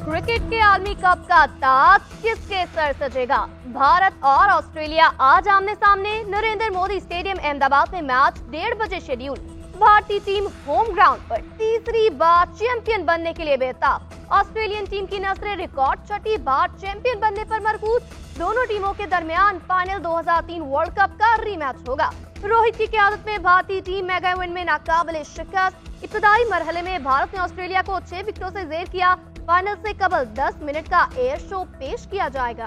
Cricket के आलमी cup का ताज किसके सर सजेगा? भारत और ऑस्ट्रेलिया आज आमने सामने। नरेंद्र मोदी स्टेडियम अहमदाबाद में मैच 1:30 बजे शेड्यूल। भारतीय टीम होम ग्राउंड पर तीसरी बार चैंपियन बनने के लिए बेताब। ऑस्ट्रेलियन टीम की नस्रें रिकॉर्ड छठी बार चैंपियन बनने पर मरकूज। दोनों टीमों के दरमियान फाइनल 2003 वर्ल्ड कप का रीमैच होगा। रोहित की क़यादत में भारतीय टीम मेगा इवेंट में नाकाबिले शिकस्त। इब्तदाई मरहले में भारत ने ऑस्ट्रेलिया को 6 विकेटों से जेर किया। फाइनल से कबल 10 मिनट का एयर शो पेश किया जाएगा।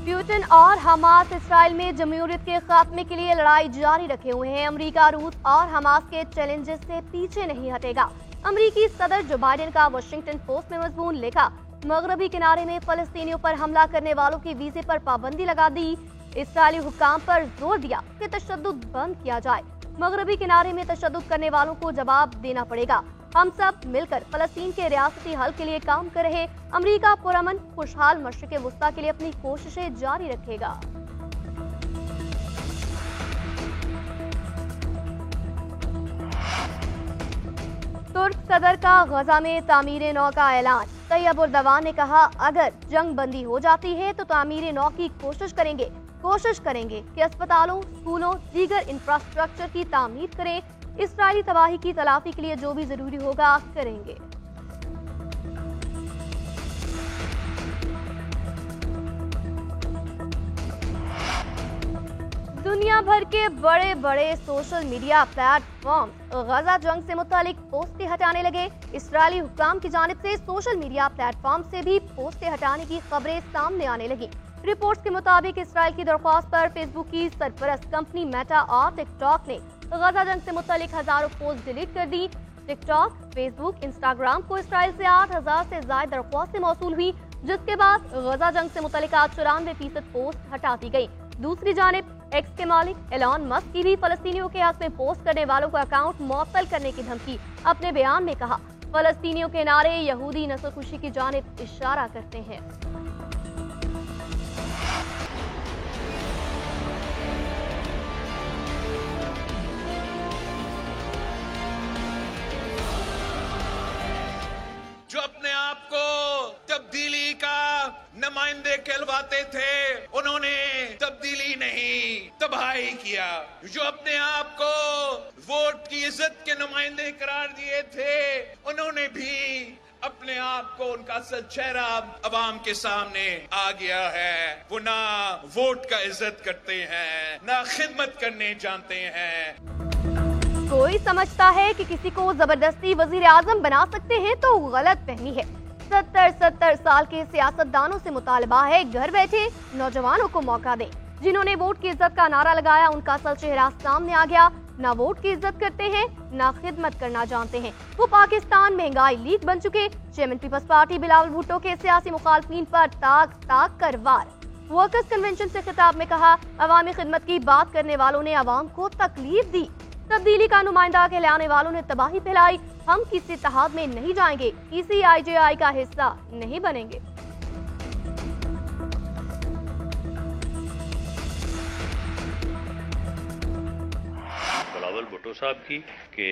प्यूटन और हमास इसराइल में जमहूरियत के खात्मे के लिए लड़ाई जारी रखे हुए हैं। अमेरिका रूस और हमास के चैलेंजेस से पीछे नहीं हटेगा। अमेरिकी सदर जो बाइडेन का वाशिंगटन पोस्ट में मजमून लिखा। मगरबी किनारे में फलस्तीनियों पर हमला करने वालों के वीजे पर पाबंदी लगा दी। इसराइली हुक्काम पर जोर दिया कि तशद्दुद बंद किया जाए। मगरबी किनारे में तशद्दुद करने वालों को जवाब देना पड़ेगा। हम सब मिलकर फलस्तीन के रियासती हल के लिए काम कर रहे। अमेरिका पुरअमन खुशहाल मशरिक़े वुस्ता के लिए अपनी कोशिशें जारी रखेगा। तुर्क सदर का गजा में तामीर नौ का ऐलान। तैयब उर्दवान ने कहा, अगर जंग बंदी हो जाती है तो तामीर नौ की कोशिश करेंगे कि अस्पतालों, स्कूलों, दीगर इंफ्रास्ट्रक्चर की तामीर करें। इसराइली तबाही की तलाफी के लिए जो भी जरूरी होगा करेंगे। दुनिया भर के बड़े बड़े सोशल मीडिया प्लेटफॉर्म गजा जंग से मुतालिक पोस्टें हटाने लगे। इसराइली हुक्काम की जानिब से सोशल मीडिया प्लेटफॉर्म से भी पोस्टें हटाने की खबरें सामने आने लगी। रिपोर्ट्स के मुताबिक इसराइल की दरख्वास्त पर फेसबुक की सरपरस्त कंपनी मेटा और टिकटॉक ने गजा जंग से मुतालिक हजारों पोस्ट डिलीट कर दी। टिकटॉक, फेसबुक, इंस्टाग्राम को इसराइल से 8,000 से ज्यादा दरख्वास्तें मौसूल हुई, जिसके बाद गजा जंग से मुतालिक 94% पोस्ट हटा दी गई। दूसरी जानिब एक्स के मालिक एलॉन मस्क की भी फलस्तीनियों के हक में पोस्ट करने वालों को अकाउंट मुअत्तल करने की धमकी। अपने बयान में कहा, फलस्तीनियों के नारे यहूदी नस्लकुशी की जानिब इशारा करते हैं। जो अपने आप को तब्दीली का नुमाइंदे कहलवाते थे, उन्होंने तब्दीली नहीं तबाही किया। जो अपने आप को वोट की इज्जत के नुमाइंदे करार दिए थे, उन्होंने भी अपने आप को, उनका असल चेहरा अवाम के सामने आ गया है। वो ना वोट का इज्जत करते हैं, ना खिदमत करने जानते हैं। कोई समझता है कि किसी को जबरदस्ती वजीर आजम बना सकते हैं तो गलत फहमी है। 70 साल के सियासतदानों से मुतालबा है, घर बैठे नौजवानों को मौका दें। जिन्होंने वोट की इज्जत का नारा लगाया, उनका असल चेहरा सामने आ गया। ना वोट की इज्जत करते हैं, ना खिदमत करना जानते हैं। वो पाकिस्तान महंगाई लीग बन चुके। Chairman People's Party Bilawal Bhutto के सियासी मुखालफिन पर ताक कर वार। वर्कर्स कन्वेंशन से खिताब में कहा, अवामी खिदमत की बात करने वालों ने अवाम को तकलीफ दी। तब्दीली का नुमाइंदा कहलाने वालों ने तबाही फैलाई। हम किसी इत्तेहाद में नहीं जाएंगे, किसी IJI का हिस्सा नहीं बनेंगे। बिलावल भुट्टो साहब की कि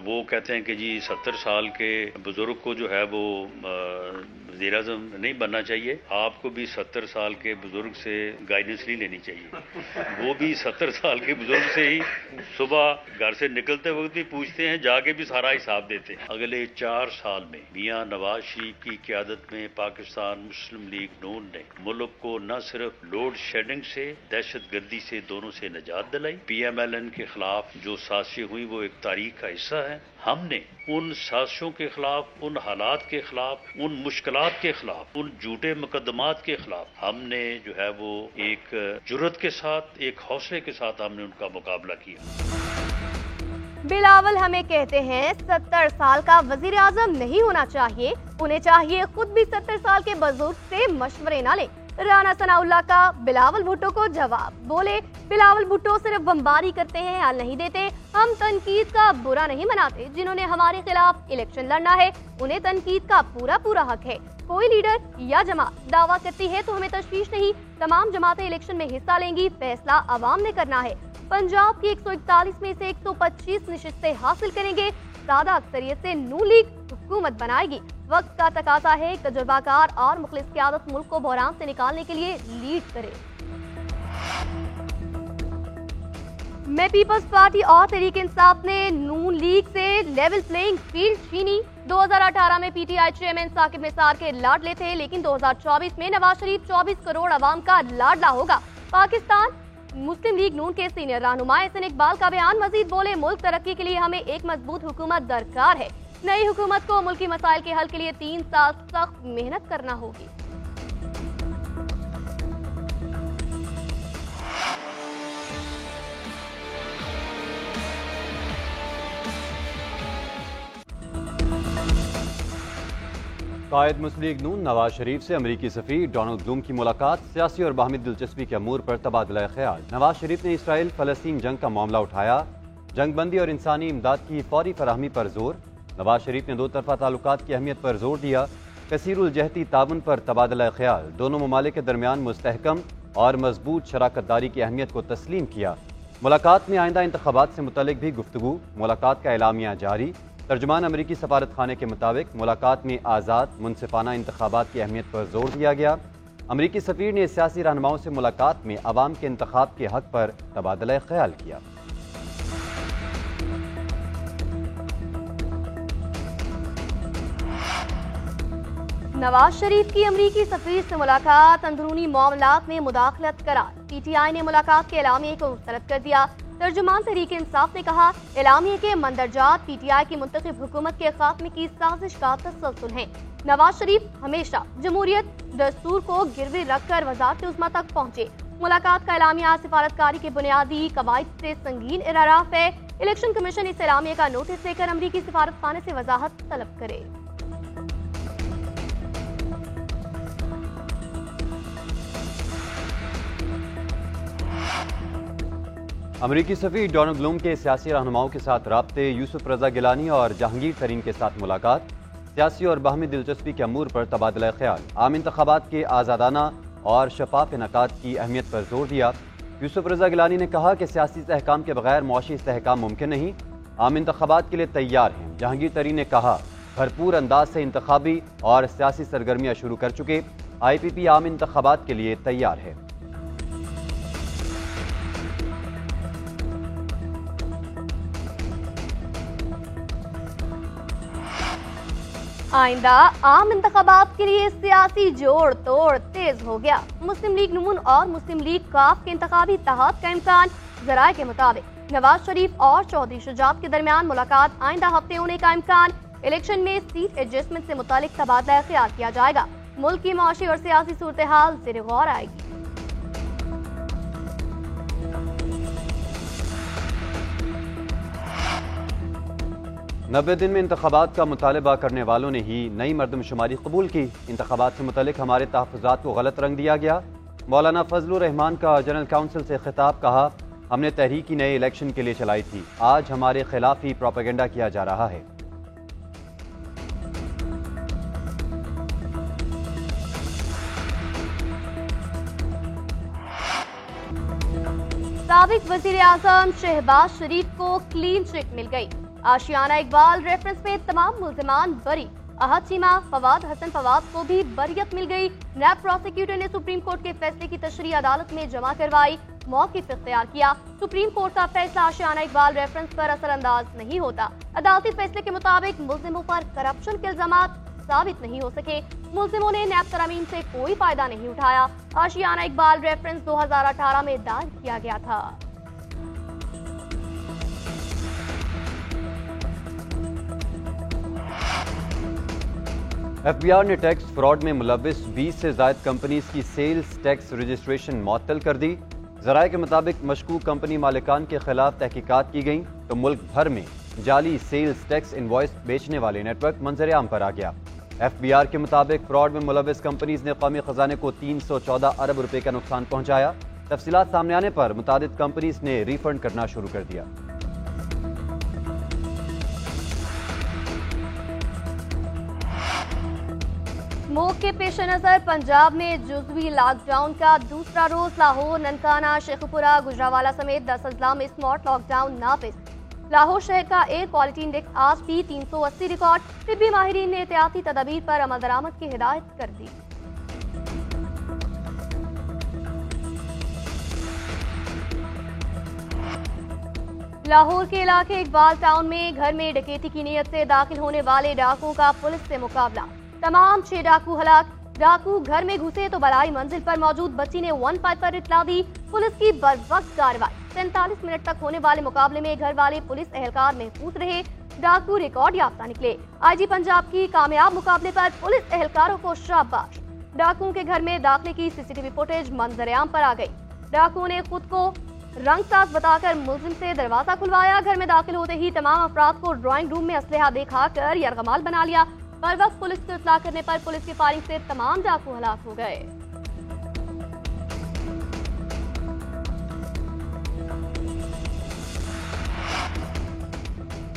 वो कहते हैं कि जी 70 साल के बुजुर्ग को जो है वो वज़ीर आज़म नहीं बनना चाहिए। आपको भी 70 साल के बुजुर्ग से गाइडेंस नहीं लेनी चाहिए। वो भी 70 साल के बुजुर्ग से ही सुबह घर से निकलते वक्त भी पूछते हैं, जाके भी सारा हिसाब देते हैं। अगले 4 साल में मियां नवाज शरीफ की क़यादत में पाकिस्तान मुस्लिम लीग नून ने मुल्क को न सिर्फ लोड शेडिंग से, दहशत गर्दी से, दोनों से निजात दिलाई। PMLN के खिलाफ जो साजिशें हुई वो एक तारीख का हिस्सा है। हमने उन साजिशों के खिलाफ, उन हालात के खिलाफ, उन मुश्किलात के खिलाफ, उन झूठे मुकदमात के खिलाफ हमने जो है वो एक जुर्रत के साथ, एक हौसले के साथ हमने उनका मुकाबला किया। बिलावल हमें कहते हैं 70 साल का वजीर आजम नहीं होना चाहिए, उन्हें चाहिए खुद भी 70 साल के बुजुर्ग से मशवरे न लें। राना सनाउल्लाह का बिलावल भुट्टो को जवाब। बोले, बिलावल भुट्टो सिर्फ बमबारी करते हैं, हल नहीं देते। हम तनकीद का बुरा नहीं मनाते। जिन्होंने हमारे खिलाफ इलेक्शन लड़ना है, उन्हें तनकीद का पूरा हक है। कोई लीडर या जमात दावा करती है तो हमें तशवीश नहीं। तमाम जमातें इलेक्शन में हिस्सा लेंगी, फैसला अवाम ने करना है। पंजाब की 141 में से 125 नशिस्तें हासिल करेंगे। ज्यादा अक्सरियत से नून लीग हुकूमत बनाएगी। वक्त का तकाजा है एक तजुर्बाकार और मुखलिस क़यादत मुल्क को बहरान से निकालने के लिए लीड करे। मैं पीपल्स पार्टी और तहरीक इंसाफ ने नून लीग से लेवल प्लेइंग फील्ड छीनी। 2018 में पीटीआई चेयरमैन साकिब निसार के लाडले थे, लेकिन 2024 में नवाज शरीफ 24 करोड़ अवाम का लाडला होगा। पाकिस्तान मुस्लिम लीग नून के सीनियर रहनुमा एहसन इकबाल का बयान। मजीद बोले, मुल्क तरक्की के लिए हमें एक मजबूत हुकूमत दरकार है। नई हुकूमत को मुल्की मसाइल के हल के लिए 3 साल सख्त मेहनत करना होगी। कायद मुस्लिम लीग नून नवाज शरीफ से अमरीकी सफीर डोनाल्ड ब्लूम की मुलाकात, सियासी और बाहमी दिलचस्पी के अमूर पर तबादला ख्याल। नवाज शरीफ ने इसराइल फलस्तीन जंग का मामला उठाया, जंग बंदी और इंसानी इमदाद की फौरी फराहमी पर जोर। नवाज शरीफ ने दो तरफा ताल्लुकात की अहमियत पर जोर दिया, कसीरुल जहती ताउन पर तबादला ख्याल। दोनों ममालिक के दरमियान मुस्तहकम और मजबूत शराकत दारी की अहमियत को तस्लीम किया। मुलाकात में आइंदा इंतखाबात से मुतल्लिक भी गुफ्तगू, मुलाकात का एलामिया जारी। तर्जुमान अमरीकी सफारत खाने के मुताबिक मुलाकात में आज़ाद मुनसिफाना इंतखाबात की अहमियत पर जोर दिया गया। अमरीकी सफीर ने सियासी रहनुमाओं से मुलाकात में अवाम के इंतखाब के हक पर तबादला ख्याल किया। नवाज शरीफ की अमरीकी सफीर से मुलाकात, अंदरूनी मामलात में मुदाखलत करार। पीटीआई ने मुलाकात के एलामिये को मुस्तरद कर दिया। तर्जुमान तहरीक इंसाफ ने कहा, एलामिये के मंदरजात पीटीआई की मुंतखब हुकूमत के खात्मे की साजिश का तसलसल है। नवाज शरीफ हमेशा जमहूरियत दस्तूर को गिरवी रखकर वजारत उज़्मा तक पहुंचे। मुलाकात का एलामिया सिफारतकारी के बुनियादी कवायद से संगीन इराराफ है। इलेक्शन कमीशन इस एलामिये का नोटिस लेकर अमरीकी सिफारत खाने से वजाहत तलब करे। अमरीकी सफीर डोनाल्ड ब्लूम के सियासी रहनुमाओं के साथ राब्ते, यूसुफ रजा गिलानी और जहांगीर तरीन के साथ मुलाकात, सियासी और बाहमी दिलचस्पी के अमूर पर तबादला ख्याल। आम इंतखाबात के आज़ादाना और शफाफ इनकाद की अहमियत पर जोर दिया। यूसुफ रजा गिलानी ने कहा कि सियासी इस्तेहकाम के बगैर मुआशी इस्तेहकाम मुमकिन नहीं, आम इंतखाबात के लिए तैयार हैं। जहांगीर तरीन ने कहा, भरपूर अंदाज से इंतखाबी और सियासी सरगर्मियाँ शुरू कर चुके, IPP आम इंतखाबात के लिए तैयार है। आइंदा आम इंतखाबात के लिए सियासी जोड़ तोड़ तेज हो गया। मुस्लिम लीग नून और मुस्लिम लीग काफ के इंतखाबी इत्तेहाद का इम्कान। ज़राए के मुताबिक नवाज शरीफ और चौधरी शुजात के दरमियान मुलाकात आइंदा हफ्ते होने का इम्कान। इलेक्शन में सीट एडजस्टमेंट से मुतालिक तबादला ख्याल किया जाएगा। मुल्क की माशी और सियासी सूरत हाल ज़ेर गौर आएगी। 90 दिन में इंतखाबात का मुतालबा करने वालों ने ही नई मर्दमशुमारी कबूल की। इंतखाबात से मुतल्लिक हमारे तहफ़्फ़ुज़ात को गलत रंग दिया गया। मौलाना फजलुर रहमान का जनरल काउंसिल से खिताब, कहा, हमने तहरीक ही नए इलेक्शन के लिए चलाई थी, आज हमारे खिलाफ ही प्रोपेगेंडा किया जा रहा है। साबिक वज़ीर आज़म शहबाज शरीफ को क्लीन चिट मिल गई। आशियाना इकबाल रेफरेंस में तमाम मुल्ज़िमान बरी। अहद चीमा, फवाद हसन फवाद को भी बरियत मिल गई। नैब प्रोसिक्यूटर ने सुप्रीम कोर्ट के फैसले की तशरीह अदालत में जमा करवाई, मौक़िफ़ इख्तियार किया। सुप्रीम कोर्ट का फैसला आशियाना इकबाल रेफरेंस पर असरअंदाज नहीं होता। अदालती फैसले के मुताबिक मुल्ज़िमों पर करप्शन के इल्ज़ामात साबित नहीं हो सके। मुल्ज़िमों ने नैब तरामीम से कोई फायदा नहीं उठाया। आशियाना इकबाल रेफरेंस 2018 में दायर किया गया था। FBI ने टैक्स फ्रॉड में मुलव्विस 20 से ज़ायद कंपनीज की सेल्स टैक्स रजिस्ट्रेशन मुअत्तल कर दी। ज़राए के मुताबिक मशकूक कंपनी मालिकान के खिलाफ तहकीकात की गई तो मुल्क भर में जाली सेल्स टैक्स इनवॉइस बेचने वाले नेटवर्क मंजर आम पर आ गया। FBI के मुताबिक फ्रॉड में मुलव्विस कंपनीज ने कौमी खजाने को 314 अरब रुपए का नुकसान पहुंचाया। तफसीलात सामने आने पर मुतादिद कंपनीज ने रिफंड करना शुरू कर दिया। स्मोक के पेश नजर पंजाब में जुज़वी लॉकडाउन का दूसरा रोज। लाहौर, ननकाना, शेखपुरा, गुजरावाला समेत 10 अजला में स्मार्ट लॉकडाउन नाफिज। लाहौर शहर का एयर क्वालिटी इंडेक्स आज भी 380 रिकॉर्ड। तिब्बी माहिरीन ने एहतियाती तदाबीर पर अमल दरामद की हिदायत कर दी। लाहौर के इलाके इकबाल टाउन में घर में डकैती की नीयत से दाखिल होने वाले डाकुओं का पुलिस से मुकाबला। तमाम 6 डाकू हलाक। डाकू घर में घुसे तो बलाई मंजिल पर मौजूद बच्ची ने 1-5 पर इत्तला दी। पुलिस की बरवक्त कार्रवाई। 47 मिनट तक होने वाले मुकाबले में घर वाले पुलिस एहलकार महफूज रहे। डाकू रिकॉर्ड याफ्ता निकले। आईजी पंजाब की कामयाब मुकाबले पर पुलिस एहलकारों को शाबाश। डाकुओं के घर में दाखिले की सीसीटीवी फुटेज मंजर-ए-आम पर आ गई। डाकुओं ने खुद को रंगसाज बताकर मुलजिम से दरवाजा खुलवाया। घर में दाखिल होते ही तमाम अफराद को ड्राइंग रूम में असलहा दिखाकर यरगमाल बना लिया। पर वक्त पुलिस को इत्तला करने पर पुलिस की फायरिंग से तमाम डाकू हलाक हो गए।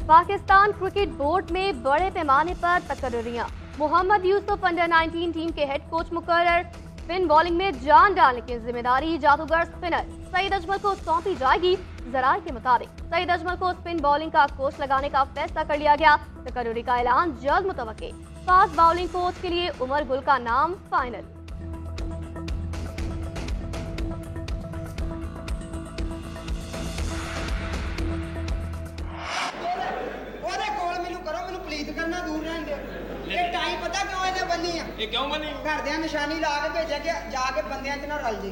पाकिस्तान क्रिकेट बोर्ड में बड़े पैमाने पर तकर्रियां। मोहम्मद यूसुफ अंडर-19 टीम के हेड कोच मुकर्रर। स्पिन बॉलिंग में जान डालने की जिम्मेदारी जादूगर स्पिनर सईद अजमल को सौंपी जाएगी। जराये के मुताबिक सईद अजमल को स्पिन बॉलिंग का कोच लगाने का फैसला कर लिया गया। तकर्री का ऐलान जल्द मुतवक्के। फास्ट बॉलिंग कोच के लिए उमर गुल का नाम फाइनल। निशानी ला के भेजा कि जाके बंदियां च ना रल जी।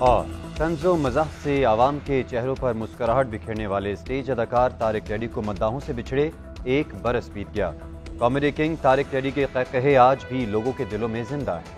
और तंज़ो मज़ाह से आवाम के चेहरों पर मुस्कुराहट बिखेरने वाले स्टेज अदाकार तारिक रेड्डी को मद्दाहों से बिछड़े 1 बरस बीत गया। कॉमेडी किंग तारिक रेड्डी के कहकहे आज भी लोगों के दिलों में जिंदा है।